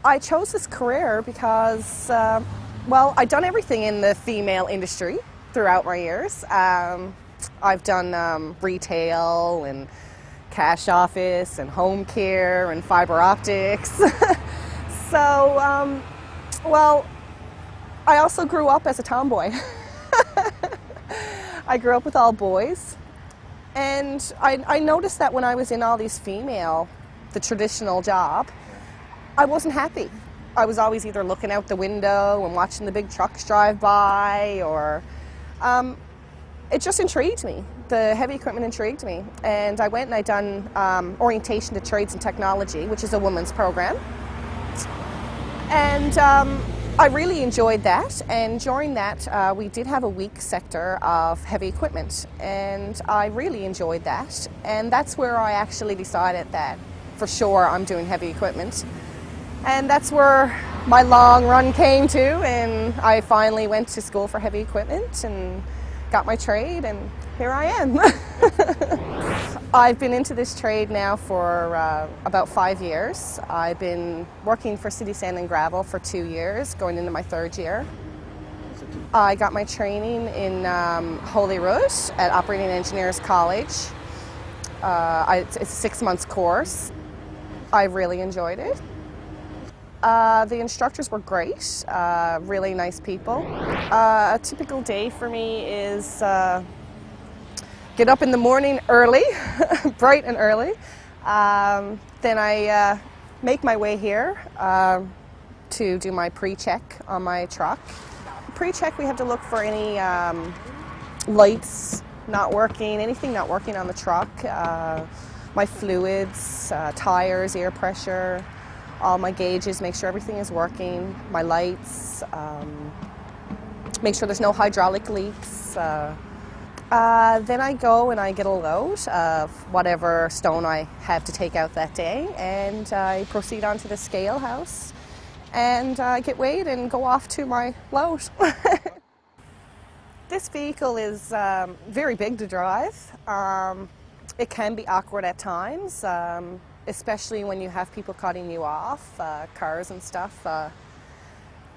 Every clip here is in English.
I chose this career because, well, I've done everything in the female industry throughout my years. I've done retail and cash office and home care and fiber optics. So, well, I also grew up as a tomboy. I grew up with all boys, and I noticed that when I was in all these the traditional job, I wasn't happy. I was always either looking out the window and watching the big trucks drive by, or it just intrigued me. The heavy equipment intrigued me, and I went and I done orientation to trades and technology, which is a women's program, and I really enjoyed that. And during that, we did have a week sector of heavy equipment, and I really enjoyed that. And that's where I actually decided that for sure I'm doing heavy equipment. And that's where my long run came to, and I finally went to school for heavy equipment and got my trade, and here I am. I've been into this trade now for about 5 years. I've been working for City Sand and Gravel for 2 years, going into my 3rd year. I got my training in Holyrood at Operating Engineers College. It's a 6 months course. I really enjoyed it. The instructors were great, really nice people. A typical day for me is get up in the morning early, bright and early. Then I make my way here to do my pre-check on my truck. Pre-check, we have to look for any lights not working, anything not working on the truck. My fluids, tires, air pressure, all my gauges, make sure everything is working, my lights, make sure there's no hydraulic leaks. Then I go and I get a load of whatever stone I have to take out that day, and I proceed on to the scale house and get weighed and go off to my load. This vehicle is very big to drive. It can be awkward at times, especially when you have people cutting you off, cars and stuff.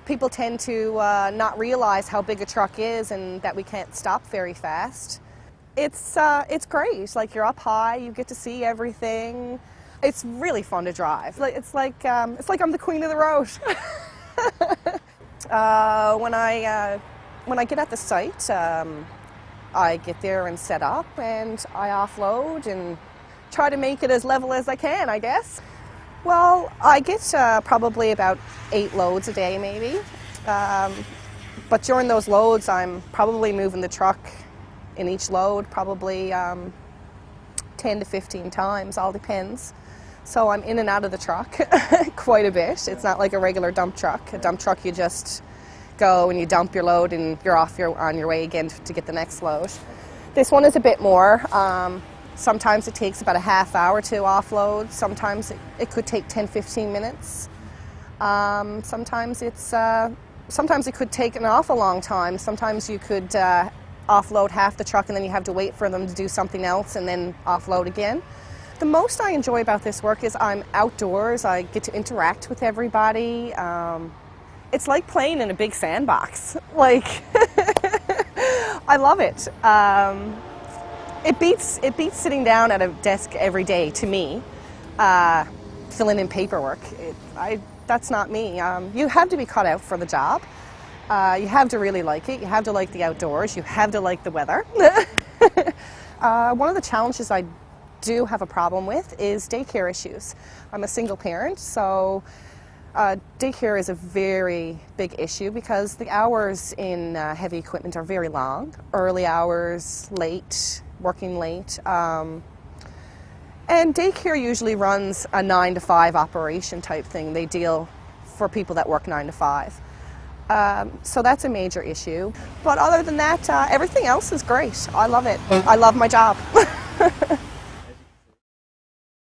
People tend to not realize how big a truck is and that we can't stop very fast. It's great. Like, you're up high, you get to see everything. It's really fun to drive. It's like I'm the queen of the road. When I get at the site, I get there and set up, and I offload and try to make it as level as I can, I guess. Well, I get probably about 8 loads a day, maybe. But during those loads, I'm probably moving the truck in each load probably 10 to 15 times, all depends. So I'm in and out of the truck quite a bit. It's not like a regular dump truck. A dump truck, you just go and you dump your load and you're on your way again to get the next load. This one is a bit more. Sometimes it takes about a half hour to offload. Sometimes it could take 10-15 minutes. Sometimes it could take an awful long time. Sometimes you could offload half the truck and then you have to wait for them to do something else and then offload again. The most I enjoy about this work is I'm outdoors. I get to interact with everybody. It's like playing in a big sandbox. Like, I love it. It beats sitting down at a desk every day to me, filling in paperwork. That's not me. You have to be cut out for the job. You have to really like it. You have to like the outdoors. You have to like the weather. One of the challenges I do have a problem with is daycare issues. I'm a single parent, so daycare is a very big issue because the hours in heavy equipment are very long. Early hours, late, working late. And daycare usually runs a 9 to 5 operation type thing. They deal for people that work 9 to 5. So that's a major issue. But other than that, everything else is great. I love it. I love my job.